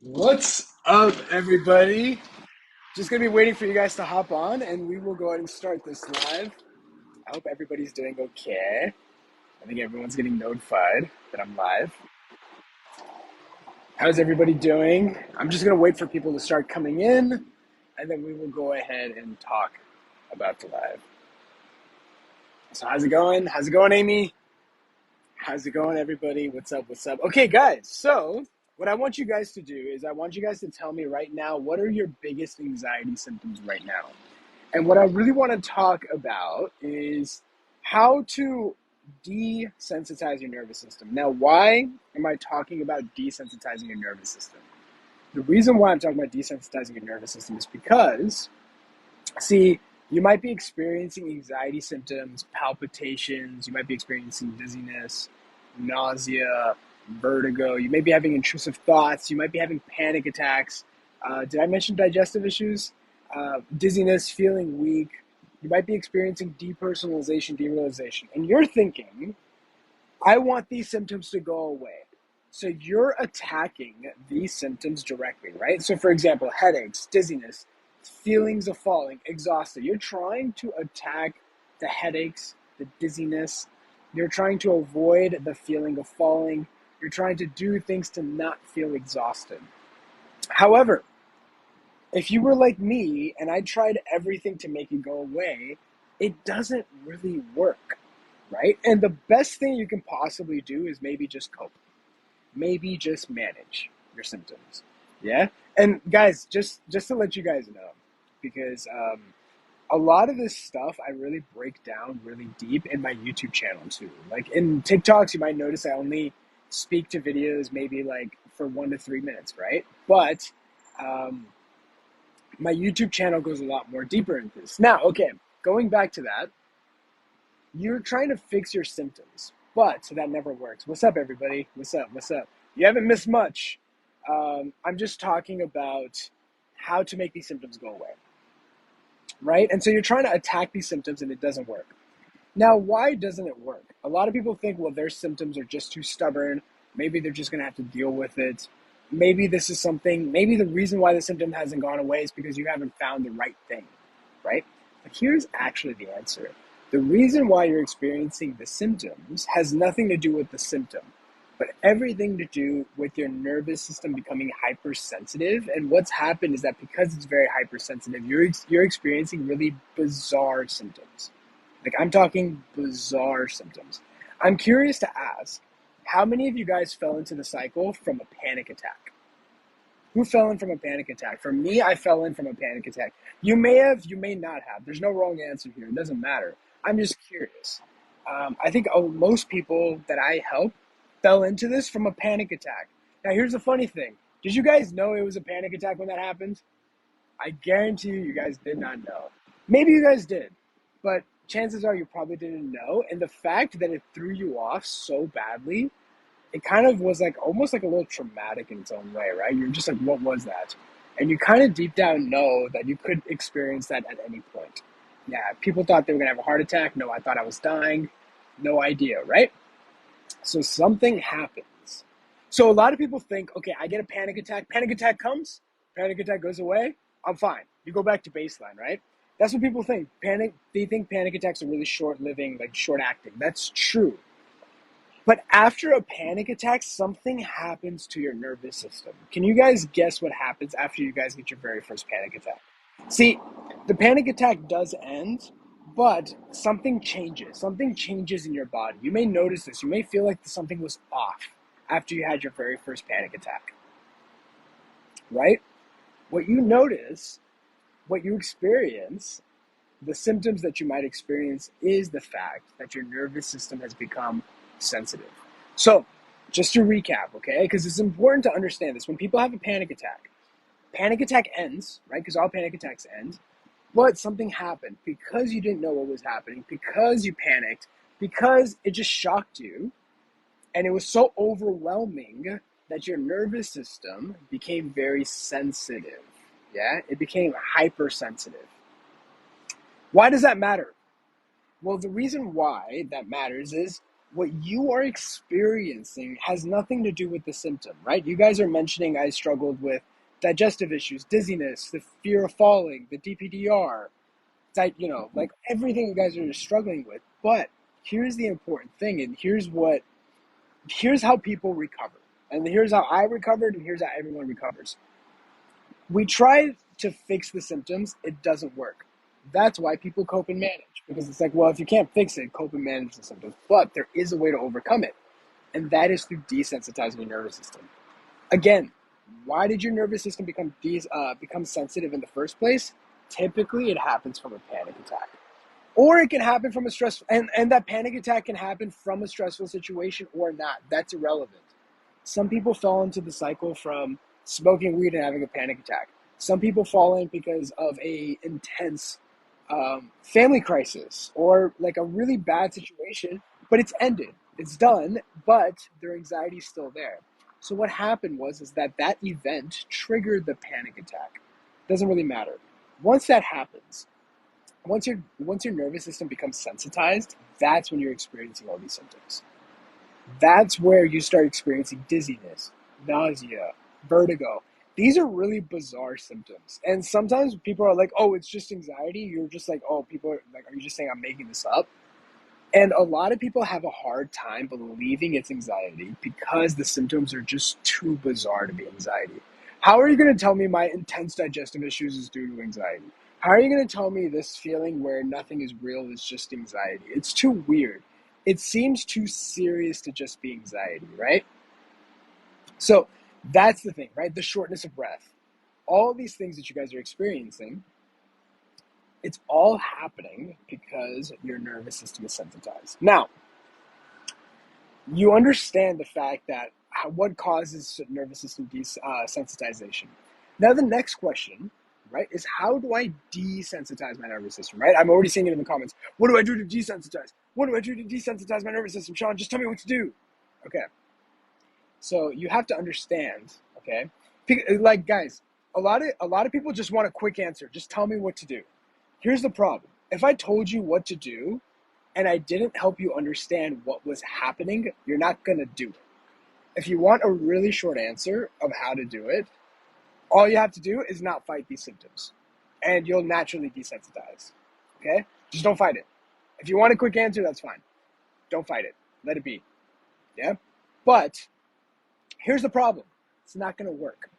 What's up, everybody? Just gonna be waiting for you guys to hop on, and we will go ahead and start this live. I hope everybody's doing okay. I think everyone's getting notified that I'm live. How's everybody doing? I'm just gonna wait for people to start coming in, and then we will go ahead and talk about the live. So, how's it going? How's it going, Amy? How's it going, everybody? What's up? What's up? Okay, guys. So, what I want you guys to do is I want you guys to tell me right now what are your biggest anxiety symptoms right now. And what I really want to talk about is how to desensitize your nervous system. Now, why am I talking about desensitizing your nervous system? The reason why I'm talking about desensitizing your nervous system is because, see, you might be experiencing anxiety symptoms, palpitations, you might be experiencing dizziness, nausea, vertigo, you may be having intrusive thoughts, you might be having panic attacks. Did I mention digestive issues? Dizziness, feeling weak. You might be experiencing depersonalization, derealization. And you're thinking, I want these symptoms to go away. So you're attacking these symptoms directly, right? So, for example, headaches, dizziness, feelings of falling, exhausted. You're trying to attack the headaches, the dizziness. You're trying to avoid the feeling of falling. You're trying to do things to not feel exhausted. However, if you were like me and I tried everything to make it go away, it doesn't really work, right? And the best thing you can possibly do is maybe just cope. Maybe just manage your symptoms. Yeah? And guys, just to let you guys know, because a lot of this stuff I really break down really deep in my YouTube channel too. Like in TikToks, you might notice I only speak to videos maybe like for 1 to 3 minutes, right? But um, my YouTube channel goes a lot more deeper into this. Now, okay, going back to that, you're trying to fix your symptoms, but that never works. What's up, everybody? What's up? What's up? You haven't missed much. I'm just talking about how to make these symptoms go away, right? And so you're trying to attack these symptoms and it doesn't work. Now, why doesn't it work? A lot of people think, well, their symptoms are just too stubborn. Maybe they're just going to have to deal with it. Maybe this is something, maybe the reason why the symptom hasn't gone away is because you haven't found the right thing, right? But here's actually the answer. The reason why you're experiencing the symptoms has nothing to do with the symptom, but everything to do with your nervous system becoming hypersensitive. And what's happened is that because it's very hypersensitive, you're experiencing really bizarre symptoms. Like, I'm talking bizarre symptoms. I'm curious to ask, how many of you guys fell into the cycle from a panic attack? Who fell in from a panic attack? For me, I fell in from a panic attack. You may have, you may not have. There's no wrong answer here. It doesn't matter. I'm just curious. I think most people that I help fell into this from a panic attack. Now, here's the funny thing. Did you guys know it was a panic attack when that happened? I guarantee you guys did not know. Maybe you guys did, but chances are you probably didn't know. And the fact that it threw you off so badly, it kind of was like almost like a little traumatic in its own way, right? You're just like, what was that? And you kind of deep down know that you could experience that at any point. Yeah, people thought they were going to have a heart attack. No, I thought I was dying. No idea, right? So something happens. So a lot of people think, okay, I get a panic attack comes, panic attack goes away, I'm fine. You go back to baseline, right? That's what people think. They think panic attacks are really short-living, like short-acting. That's true. But after a panic attack, something happens to your nervous system. Can you guys guess what happens after you guys get your very first panic attack? See, the panic attack does end, but something changes. Something changes in your body. You may notice this. You may feel like something was off after you had your very first panic attack, right? What you notice, what you experience, the symptoms that you might experience is the fact that your nervous system has become sensitive. So, just to recap, okay, because it's important to understand this. When people have a panic attack ends, right? Because all panic attacks end. But something happened because you didn't know what was happening, because you panicked, because it just shocked you, and it was so overwhelming that your nervous system became very sensitive. Yeah, it became hypersensitive. Why does that matter? Well, the reason why that matters is what you are experiencing has nothing to do with the symptom, right? You guys are mentioning I struggled with digestive issues, dizziness, the fear of falling, the DPDR, like everything you guys are struggling with. But here's the important thing, and here's how people recover. And here's how I recovered, and here's how everyone recovers. We try to fix the symptoms, it doesn't work. That's why people cope and manage. Because it's like, well, if you can't fix it, cope and manage the symptoms. But there is a way to overcome it. And that is through desensitizing your nervous system. Again, why did your nervous system become sensitive in the first place? Typically, it happens from a panic attack. Or it can happen from a stress, and that panic attack can happen from a stressful situation or not. That's irrelevant. Some people fall into the cycle from smoking weed and having a panic attack. Some people fall in because of a intense family crisis or like a really bad situation, but it's ended. It's done, but their anxiety is still there. So what happened is that event triggered the panic attack. Doesn't really matter. Once that happens, once your nervous system becomes sensitized, that's when you're experiencing all these symptoms. That's where you start experiencing dizziness, nausea, vertigo. These are really bizarre symptoms. And sometimes people are like, oh, it's just anxiety. You're just like, oh, people are like, are you just saying I'm making this up? And a lot of people have a hard time believing it's anxiety because the symptoms are just too bizarre to be anxiety. How are you going to tell me my intense digestive issues is due to anxiety? How are you going to tell me this feeling where nothing is real is just anxiety? It's too weird. It seems too serious to just be anxiety, right? So that's the thing, right? The shortness of breath. All these things that you guys are experiencing, it's all happening because your nervous system is sensitized. Now, you understand the fact that what causes nervous system desensitization. Now, the next question, right, is how do I desensitize my nervous system, right? I'm already seeing it in the comments. What do I do to desensitize? What do I do to desensitize my nervous system? Shaan, just tell me what to do. Okay. So you have to understand, okay? Like, guys, a lot of people just want a quick answer. Just tell me what to do. Here's the problem. If I told you what to do and I didn't help you understand what was happening, you're not going to do it. If you want a really short answer of how to do it, all you have to do is not fight these symptoms, and you'll naturally desensitize, okay? Just don't fight it. If you want a quick answer, that's fine. Don't fight it. Let it be, yeah? But here's the problem. It's not going to work.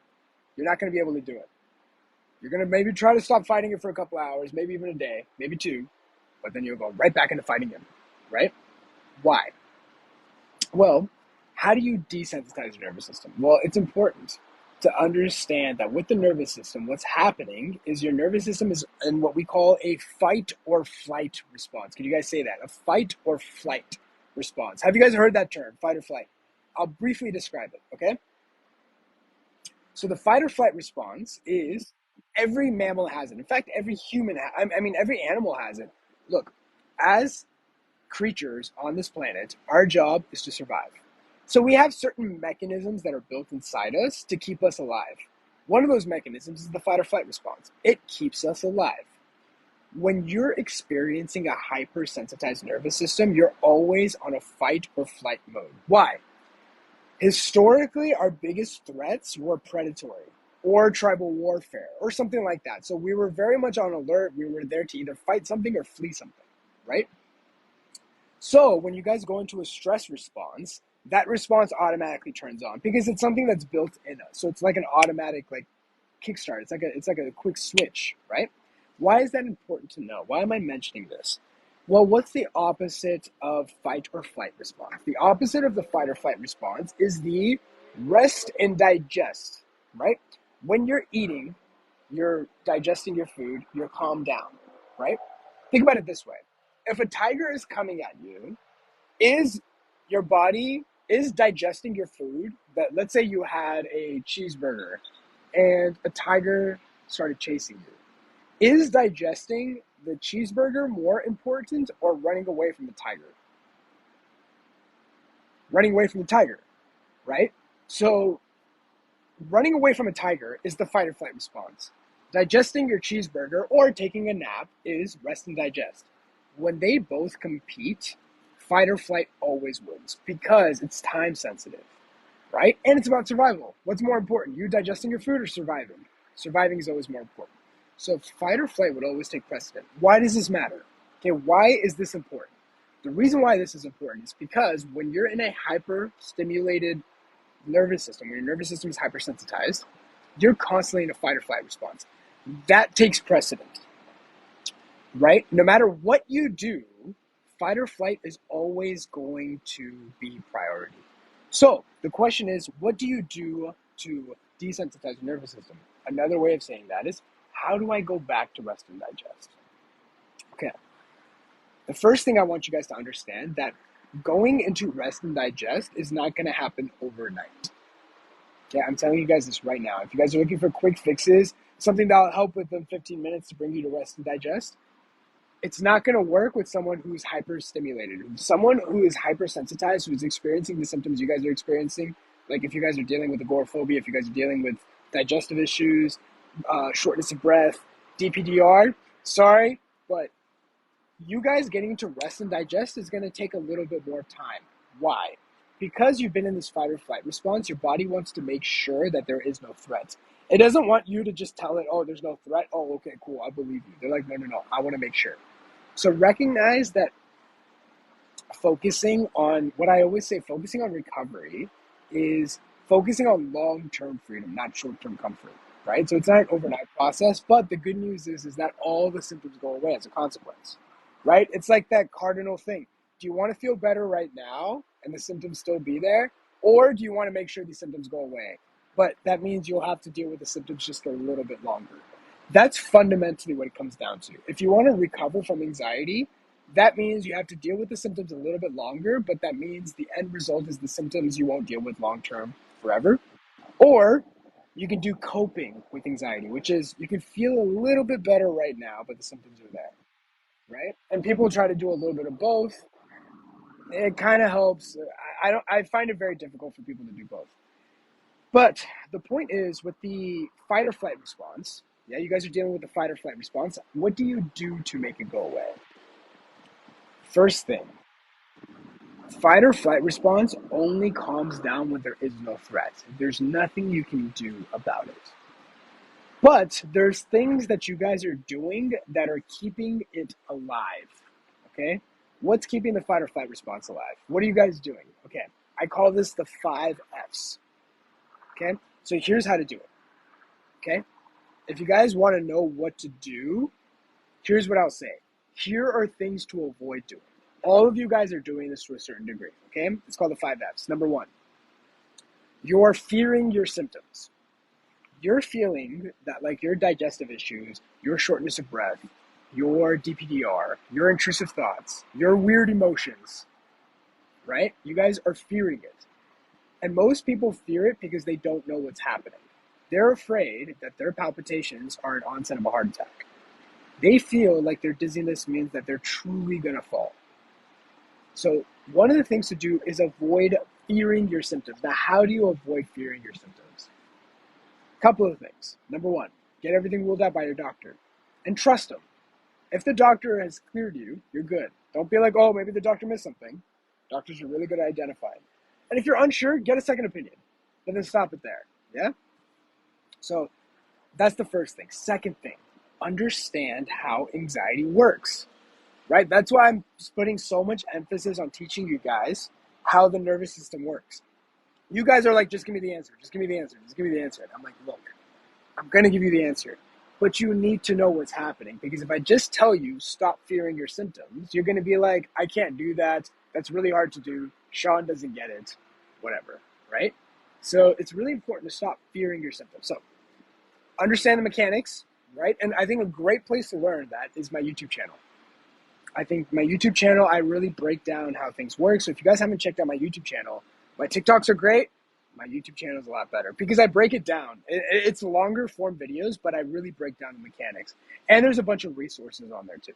You're not going to be able to do it. You're going to maybe try to stop fighting it for a couple hours, maybe even a day, maybe two, but then you'll go right back into fighting it, right? Why? Well, how do you desensitize your nervous system? Well, it's important to understand that with the nervous system, what's happening is your nervous system is in what we call a fight or flight response. Can you guys say that? A fight or flight response. Have you guys heard that term, fight or flight? I'll briefly describe it, okay? So the fight or flight response is every mammal has it. In fact, every every animal has it. Look, as creatures on this planet, our job is to survive. So we have certain mechanisms that are built inside us to keep us alive. One of those mechanisms is the fight or flight response. It keeps us alive. When you're experiencing a hypersensitized nervous system, you're always on a fight or flight mode. Why? Historically, our biggest threats were predatory or tribal warfare or something like that. So we were very much on alert. We were there to either fight something or flee something, right? So when you guys go into a stress response, that response automatically turns on because it's something that's built in us. So it's like an automatic like kickstart. It's like a quick switch, right? Why is that important to know? Why am I mentioning this? Well, what's the opposite of fight or flight response? The opposite of the fight or flight response is the rest and digest, right? When you're eating, you're digesting your food, you're calmed down, right? Think about it this way. If a tiger is coming at you, is your body is digesting your food? That let's say you had a cheeseburger and a tiger started chasing you. Is digesting the cheeseburger more important or running away from the tiger? Running away from the tiger, right? So running away from a tiger is the fight or flight response. Digesting your cheeseburger or taking a nap is rest and digest. When they both compete, fight or flight always wins because it's time sensitive, right? And it's about survival. What's more important, you digesting your food or surviving? Surviving is always more important. So fight or flight would always take precedent. Why does this matter? Okay, why is this important? The reason why this is important is because when you're in a hyper-stimulated nervous system, when your nervous system is hypersensitized, you're constantly in a fight or flight response. That takes precedent, right? No matter what you do, fight or flight is always going to be priority. So the question is, what do you do to desensitize your nervous system? Another way of saying that is, how do I go back to rest and digest? Okay. The first thing I want you guys to understand that going into rest and digest is not going to happen overnight. Okay, I'm telling you guys this right now. If you guys are looking for quick fixes, something that'll help within 15 minutes to bring you to rest and digest, it's not going to work with someone who's hyperstimulated. Someone who is hypersensitized, who's experiencing the symptoms you guys are experiencing, like if you guys are dealing with agoraphobia, if you guys are dealing with digestive issues, shortness of breath, DPDR, sorry, but you guys getting to rest and digest is going to take a little bit more time. Why? Because you've been in this fight or flight response, your body wants to make sure that there is no threat. It doesn't want you to just tell it, oh, there's no threat. Oh, okay, cool, I believe you. They're like, no, I want to make sure. So recognize that focusing on, what I always say, focusing on recovery is focusing on long-term freedom, not short-term comfort, right? So it's not an overnight process, but the good news is that all the symptoms go away as a consequence, right? It's like that cardinal thing. Do you want to feel better right now and the symptoms still be there? Or do you want to make sure these symptoms go away? But that means you'll have to deal with the symptoms just a little bit longer. That's fundamentally what it comes down to. If you want to recover from anxiety, that means you have to deal with the symptoms a little bit longer, but that means the end result is the symptoms you won't deal with long term forever. Or you can do coping with anxiety, which is you can feel a little bit better right now, but the symptoms are there, right? And people try to do a little bit of both. It kind of helps. I find it very difficult for people to do both. But the point is, with the fight or flight response, yeah, you guys are dealing with the fight or flight response. What do you do to make it go away? First thing, fight or flight response only calms down when there is no threat. There's nothing you can do about it. But there's things that you guys are doing that are keeping it alive. Okay? What's keeping the fight or flight response alive? What are you guys doing? Okay, I call this the 5 Fs. Okay? So here's how to do it. Okay? If you guys want to know what to do, here's what I'll say. Here are things to avoid doing. All of you guys are doing this to a certain degree, okay? It's called the 5 Fs. Number one, you're fearing your symptoms. You're feeling that, like, your digestive issues, your shortness of breath, your DPDR, your intrusive thoughts, your weird emotions, right? You guys are fearing it. And most people fear it because they don't know what's happening. They're afraid that their palpitations are an onset of a heart attack. They feel like their dizziness means that they're truly going to fall. So one of the things to do is avoid fearing your symptoms. Now, how do you avoid fearing your symptoms? A couple of things. Number one, get everything ruled out by your doctor and trust them. If the doctor has cleared you, you're good. Don't be like, oh, maybe the doctor missed something. Doctors are really good at identifying. And if you're unsure, get a second opinion. But then stop it there. Yeah? So that's the first thing. Second thing, understand how anxiety works. Right? That's why I'm putting so much emphasis on teaching you guys how the nervous system works. You guys are like, just give me the answer. Just give me the answer. Just give me the answer. And I'm like, look, I'm going to give you the answer. But you need to know what's happening. Because if I just tell you, stop fearing your symptoms, you're going to be like, I can't do that. That's really hard to do. Shaan doesn't get it. Whatever. Right? So it's really important to stop fearing your symptoms. So understand the mechanics. Right? And I think a great place to learn that is my YouTube channel. I think my YouTube channel, I really break down how things work. So if you guys haven't checked out my YouTube channel, my TikToks are great. My YouTube channel is a lot better because I break it down. It's longer form videos, but I really break down the mechanics. And there's a bunch of resources on there too.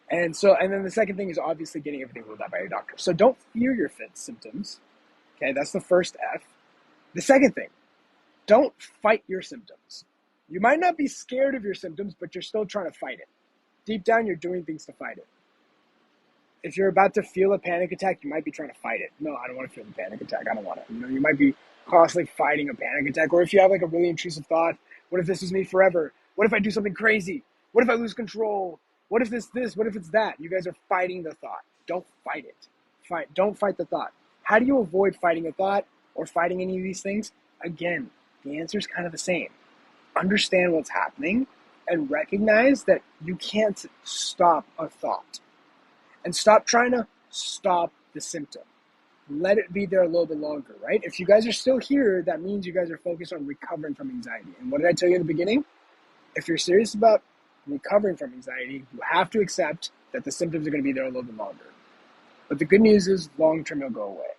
And then the second thing is obviously getting everything ruled out by your doctor. So don't fear your symptoms. Okay, that's the first F. The second thing, don't fight your symptoms. You might not be scared of your symptoms, but you're still trying to fight it. Deep down, you're doing things to fight it. If you're about to feel a panic attack, you might be trying to fight it. No, I don't want to feel the panic attack. I don't want it. You might be constantly fighting a panic attack. Or if you have like a really intrusive thought, what if this is me forever? What if I do something crazy? What if I lose control? What if this? What if it's that? You guys are fighting the thought. Don't fight it. Don't fight the thought. How do you avoid fighting a thought or fighting any of these things? Again, the answer is kind of the same. Understand what's happening and recognize that you can't stop a thought. And stop trying to stop the symptom. Let it be there a little bit longer, right? If you guys are still here, that means you guys are focused on recovering from anxiety. And what did I tell you in the beginning? If you're serious about recovering from anxiety, you have to accept that the symptoms are going to be there a little bit longer. But the good news is long-term it'll go away.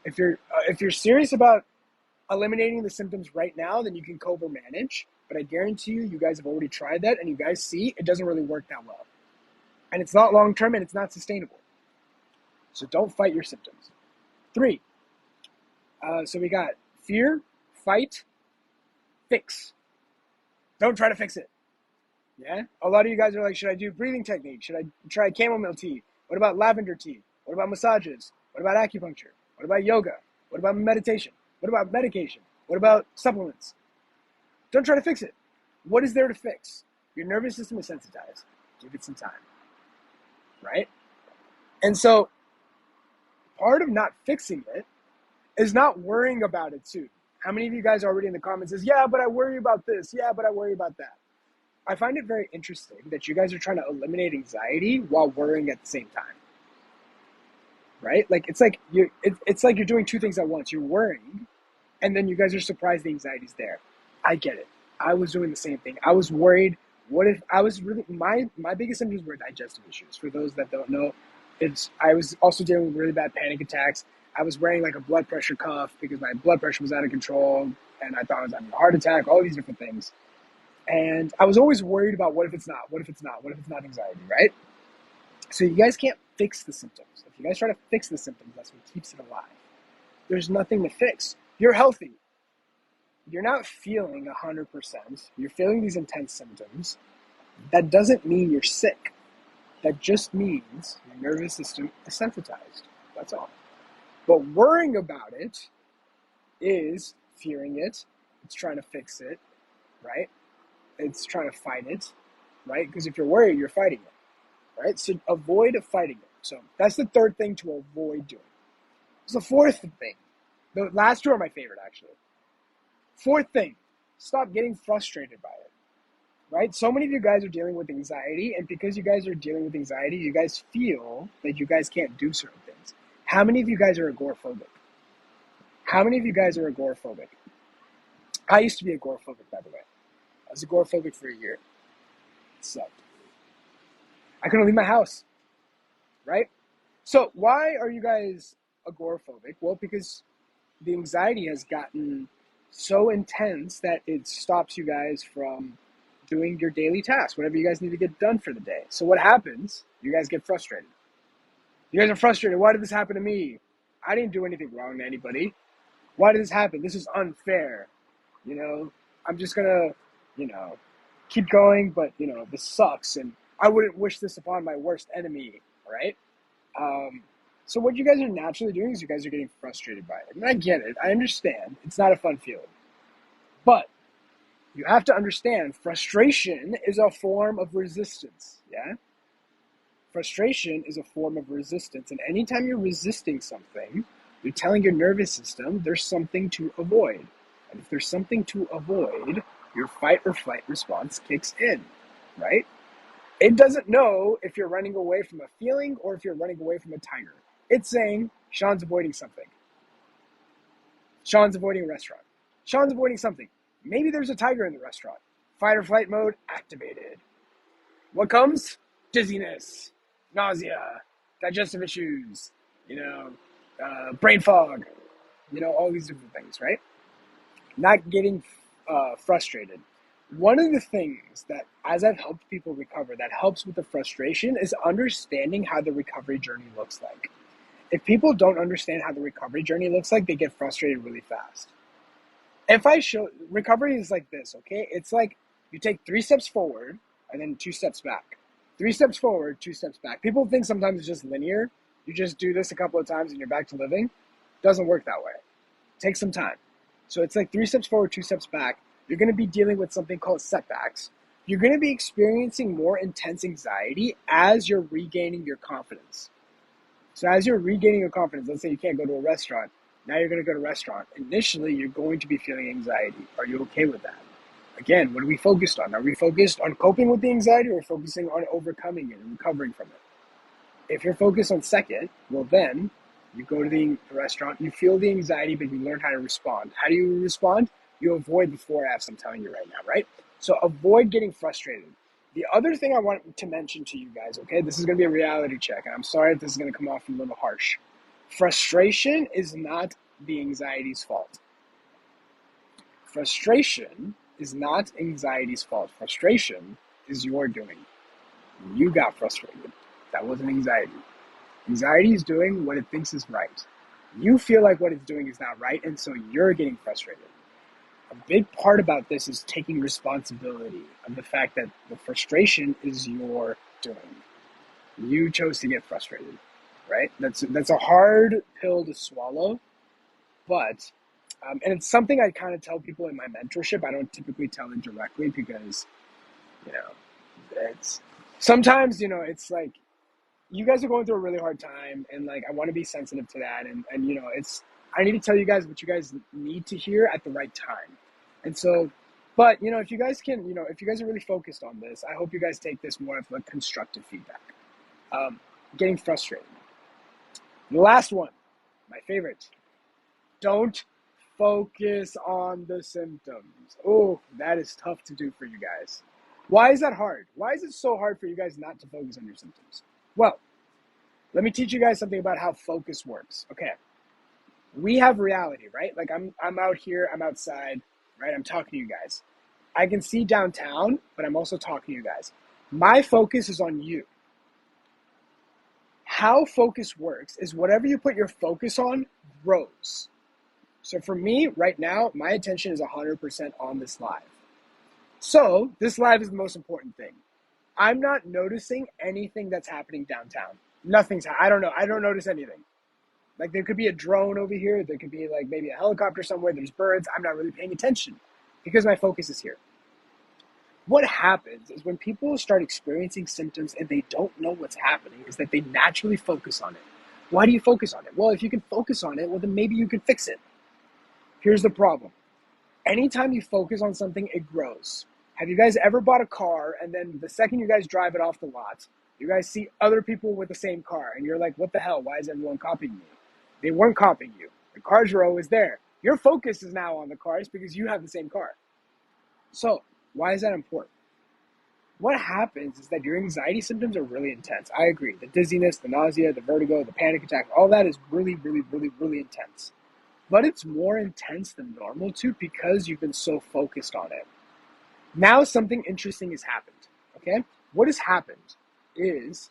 If you're serious about eliminating the symptoms right now, then you can cope or manage. But I guarantee you guys have already tried that, and you guys see it doesn't really work that well. And it's not long-term, and it's not sustainable. So don't fight your symptoms. 3. So we got fear, fight, fix. Don't try to fix it. Yeah? A lot of you guys are like, should I do breathing technique? Should I try chamomile tea? What about lavender tea? What about massages? What about acupuncture? What about yoga? What about meditation? What about medication? What about supplements? Don't try to fix it. What is there to fix? Your nervous system is sensitized. Give it some time. Right? And so part of not fixing it is not worrying about it too. How many of you guys already in the comments says, yeah, but I worry about this. Yeah, but I worry about that. I find it very interesting that you guys are trying to eliminate anxiety while worrying at the same time. Right? Like it's like you're doing two things at once. You're worrying, and then you guys are surprised the anxiety's there. I get it. I was doing the same thing. I was worried. What if I was really my biggest symptoms were digestive issues. For those that don't know, I was also dealing with really bad panic attacks. I was wearing like a blood pressure cuff because my blood pressure was out of control, and I thought I was having a heart attack. All these different things, and I was always worried about what if it's not? What if it's not? What if it's not anxiety? Right? So you guys can't fix the symptoms. If you guys try to fix the symptoms, that's what keeps it alive. There's nothing to fix. You're healthy. You're not feeling 100%. You're feeling these intense symptoms. That doesn't mean you're sick. That just means your nervous system is sensitized. That's all. But worrying about it is fearing it. It's trying to fix it, right? It's trying to fight it, right? Because if you're worried, you're fighting it, right? So avoid fighting it. So that's the third thing to avoid doing. So the fourth thing, the last two are my favorite actually. Fourth thing, stop getting frustrated by it, right? So many of you guys are dealing with anxiety, and because you guys are dealing with anxiety, you guys feel that you guys can't do certain things. How many of you guys are agoraphobic? How many of you guys are agoraphobic? I used to be agoraphobic, by the way. I was agoraphobic for a year. It sucked. I couldn't leave my house, right? So why are you guys agoraphobic? Well, because the anxiety has gotten so intense that it stops you guys from doing your daily tasks, whatever you guys need to get done for the day. So what happens? You guys get frustrated. You guys are frustrated. Why did this happen to me? I didn't do anything wrong to anybody. Why did this happen? This is unfair. I'm just going to, keep going, but, this sucks. And I wouldn't wish this upon my worst enemy, right? So what you guys are naturally doing is you guys are getting frustrated by it. And I get it. I understand. It's not a fun feeling. But you have to understand frustration is a form of resistance, yeah? Frustration is a form of resistance. And anytime you're resisting something, you're telling your nervous system there's something to avoid. And if there's something to avoid, your fight or flight response kicks in, right? It doesn't know if you're running away from a feeling or if you're running away from a tiger. It's saying, Shaan's avoiding something. Shaan's avoiding a restaurant. Shaan's avoiding something. Maybe there's a tiger in the restaurant. Fight or flight mode activated. What comes? Dizziness, nausea, digestive issues, brain fog, all these different things, right? Not getting frustrated. One of the things that, as I've helped people recover, that helps with the frustration is understanding how the recovery journey looks like. If people don't understand how the recovery journey looks like, they get frustrated really fast. If I show, recovery is like this, okay? It's like you take 3 steps forward and then 2 steps back. 3 steps forward, 2 steps back. People think sometimes it's just linear. You just do this a couple of times and you're back to living. Doesn't work that way. Take some time. So it's like 3 steps forward, 2 steps back. You're going to be dealing with something called setbacks. You're going to be experiencing more intense anxiety as you're regaining your confidence. So as you're regaining your confidence, let's say you can't go to a restaurant. Now you're going to go to a restaurant. Initially, you're going to be feeling anxiety. Are you okay with that? Again, what are we focused on? Are we focused on coping with the anxiety or focusing on overcoming it and recovering from it? If you're focused on second, well then, you go to the restaurant, you feel the anxiety, but you learn how to respond. How do you respond? You avoid the 4Fs I'm telling you right now, right? So avoid getting frustrated. The other thing I want to mention to you guys, okay, this is going to be a reality check, and I'm sorry if this is going to come off a little harsh. Frustration is not the anxiety's fault. Frustration is not anxiety's fault. Frustration is your doing. You got frustrated. That wasn't anxiety. Anxiety is doing what it thinks is right. You feel like what it's doing is not right, and so you're getting frustrated. A big part about this is taking responsibility of the fact that the frustration is your doing. You chose to get frustrated, right? That's a hard pill to swallow, but and it's something I kind of tell people in my mentorship. I don't typically tell it directly because, it's sometimes, it's like you guys are going through a really hard time, and like I want to be sensitive to that, and it's I need to tell you guys what you guys need to hear at the right time. And so, but if you guys can, if you guys are really focused on this, I hope you guys take this more of like constructive feedback. Getting frustrated. The last one, my favorite. Don't focus on the symptoms. Oh, that is tough to do for you guys. Why is that hard? Why is it so hard for you guys not to focus on your symptoms? Well, let me teach you guys something about how focus works. Okay. We have reality, right? Like I'm out here, I'm outside, right? I'm talking to you guys. I can see downtown, but I'm also talking to you guys. My focus is on you. How focus works is whatever you put your focus on grows. So for me, right now, my attention is 100% on this live. So this live is the most important thing. I'm not noticing anything that's happening downtown. I don't know. I don't notice anything. Like there could be a drone over here. There could be like maybe a helicopter somewhere. There's birds. I'm not really paying attention because my focus is here. What happens is when people start experiencing symptoms and they don't know what's happening is that they naturally focus on it. Why do you focus on it? Well, if you can focus on it, well, then maybe you can fix it. Here's the problem. Anytime you focus on something, it grows. Have you guys ever bought a car and then the second you guys drive it off the lot, you guys see other people with the same car and you're like, what the hell? Why is everyone copying me? They weren't copying you. The cars were always there. Your focus is now on the cars because you have the same car. So why is that important? What happens is that your anxiety symptoms are really intense. I agree. The dizziness, the nausea, the vertigo, the panic attack, all that is really, really, really, really intense. But it's more intense than normal too because you've been so focused on it. Now something interesting has happened, okay? What has happened is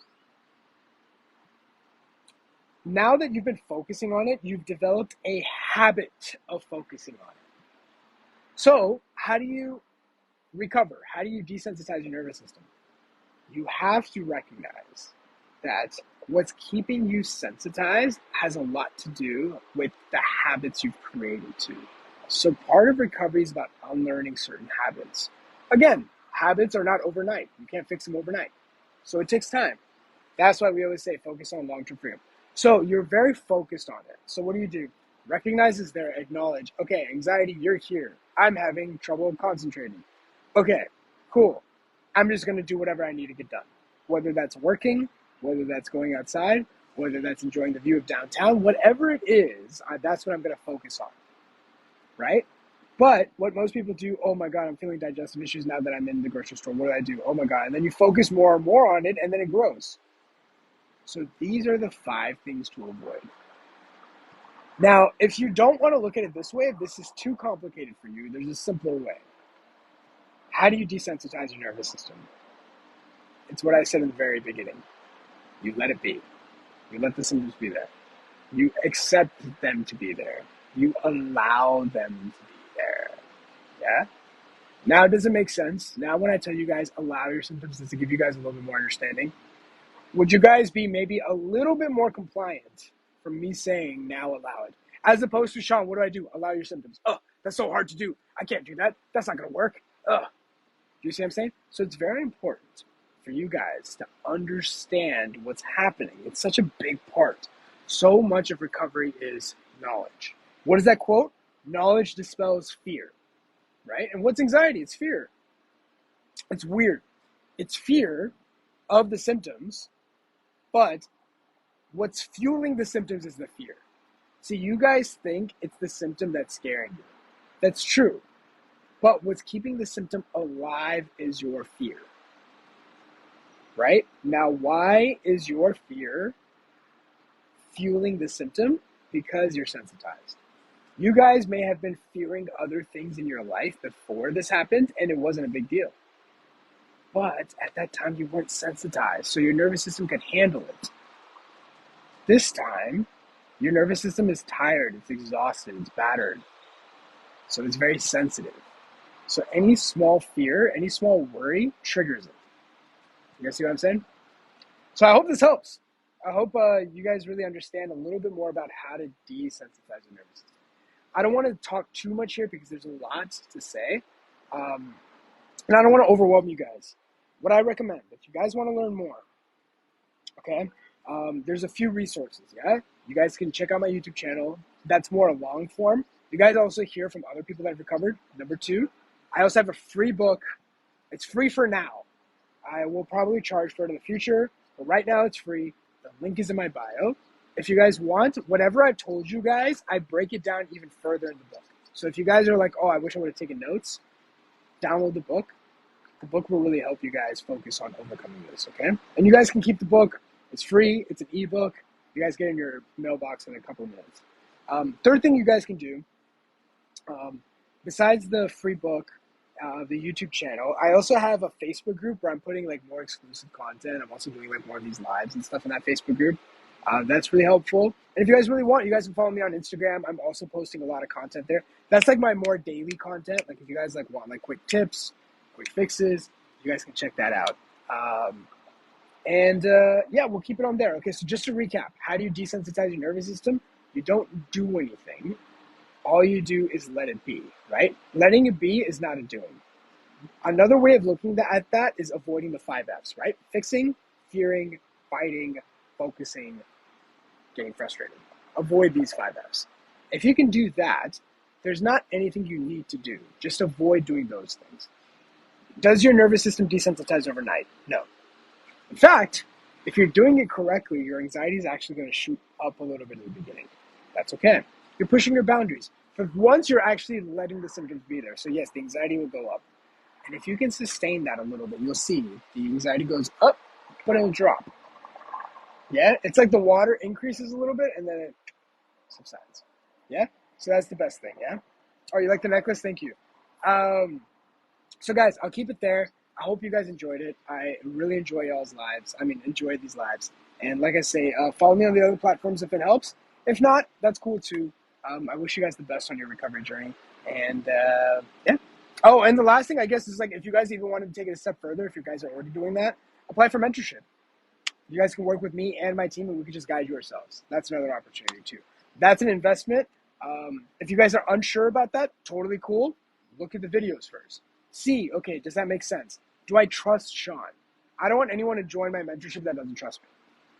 now that you've been focusing on it, you've developed a habit of focusing on it. So how do you recover? How do you desensitize your nervous system? You have to recognize that what's keeping you sensitized has a lot to do with the habits you've created too. So part of recovery is about unlearning certain habits. Again, habits are not overnight. You can't fix them overnight. So it takes time. That's why we always say focus on long-term freedom. So you're very focused on it. So what do? Recognize it's there, acknowledge, okay, anxiety, you're here. I'm having trouble concentrating. Okay, cool. I'm just going to do whatever I need to get done. Whether that's working, whether that's going outside, whether that's enjoying the view of downtown, whatever it is, that's what I'm going to focus on, right? But what most people do, oh my God, I'm feeling digestive issues now that I'm in the grocery store. What do I do? Oh my God. And then you focus more and more on it, and then it grows. So these are the 5 things to avoid. Now, if you don't want to look at it this way, if this is too complicated for you, there's a simpler way. How do you desensitize your nervous system? It's what I said in the very beginning. You let it be. You let the symptoms be there. You accept them to be there. You allow them to be there. Yeah? Now, does it make sense? Now, when I tell you guys allow your symptoms, to give you guys a little bit more understanding, would you guys be maybe a little bit more compliant from me saying now allow it? As opposed to, Shaan, what do? Allow your symptoms. Oh, that's so hard to do. I can't do that. That's not going to work. Ugh. Do you see what I'm saying? So it's very important for you guys to understand what's happening. It's such a big part. So much of recovery is knowledge. What is that quote? Knowledge dispels fear, right? And what's anxiety? It's fear. It's weird. It's fear of the symptoms, but what's fueling the symptoms is the fear. See, you guys think it's the symptom that's scaring you. That's true. But what's keeping the symptom alive is your fear. Right? Now, why is your fear fueling the symptom? Because you're sensitized. You guys may have been fearing other things in your life before this happened, and it wasn't a big deal. But at that time, you weren't sensitized, so your nervous system could handle it. This time, your nervous system is tired, it's exhausted, it's battered. So it's very sensitive. So any small fear, any small worry triggers it. You guys see what I'm saying? So I hope this helps. I hope you guys really understand a little bit more about how to desensitize your nervous system. I don't want to talk too much here because there's a lot to say. And I don't want to overwhelm you guys. What I recommend, if you guys want to learn more, okay, there's a few resources, yeah? You guys can check out my YouTube channel. That's more a long form. You guys also hear from other people that have recovered. Number two, I also have a free book. It's free for now. I will probably charge for it in the future, but right now it's free. The link is in my bio. If you guys want, whatever I've told you guys, I break it down even further in the book. So if you guys are like, oh, I wish I would have taken notes, download the book. The book will really help you guys focus on overcoming this, okay? And you guys can keep the book. It's free. It's an ebook. You guys get it in your mailbox in a couple of minutes. Third thing you guys can do, besides the free book, the YouTube channel, I also have a Facebook group where I'm putting like more exclusive content. I'm also doing like more of these lives and stuff in that Facebook group. That's really helpful. And if you guys really want, you guys can follow me on Instagram. I'm also posting a lot of content there. That's like my more daily content. Like if you guys like want like quick tips, quick fixes, you guys can check that out. Yeah, we'll keep it on there. Okay, so just to recap, how do you desensitize your nervous system? You don't do anything. All you do is let it be, right? Letting it be is not a doing. Another way of looking at that is avoiding the 5 Fs, right? Fixing, fearing, fighting, focusing, getting frustrated. Avoid these 5 Fs. If you can do that, there's not anything you need to do. Just avoid doing those things. Does your nervous system desensitize overnight? No. In fact, if you're doing it correctly, your anxiety is actually going to shoot up a little bit in the beginning. That's okay. You're pushing your boundaries. But once you're actually letting the symptoms be there, so yes, the anxiety will go up. And if you can sustain that a little bit, you'll see the anxiety goes up, but it'll drop. Yeah? It's like the water increases a little bit and then it subsides. Yeah? So that's the best thing, yeah? Oh, you like the necklace? Thank you. So guys, I'll keep it there. I hope you guys enjoyed it. I really enjoy enjoy these lives. And like I say, follow me on the other platforms if it helps. If not, that's cool too. I wish you guys the best on your recovery journey. And yeah. Oh, and the last thing I guess is like if you guys even wanted to take it a step further, if you guys are already doing that, apply for mentorship. You guys can work with me and my team and we can just guide you ourselves. That's another opportunity too. That's an investment. If you guys are unsure about that, totally cool. Look at the videos first. See, okay, does that make sense? Do I trust Shaan? I don't want anyone to join my mentorship that doesn't trust me.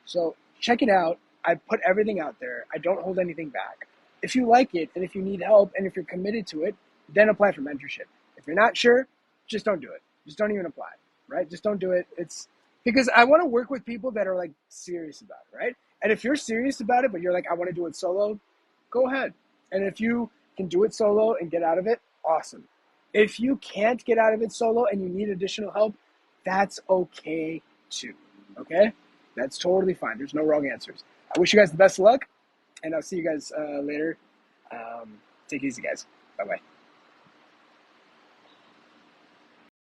So check it out. I put everything out there. I don't hold anything back. If you like it and if you need help and if you're committed to it, then apply for mentorship. If you're not sure, just don't do it. Just don't even apply, right? Just don't do it. It's because I want to work with people that are like serious about it, right? And if you're serious about it, but you're like, I want to do it solo, go ahead. And if you can do it solo and get out of it, awesome. If you can't get out of it solo and you need additional help, that's okay too, okay? That's totally fine. There's no wrong answers. I wish you guys the best of luck, and I'll see you guys later. Take it easy, guys. Bye-bye.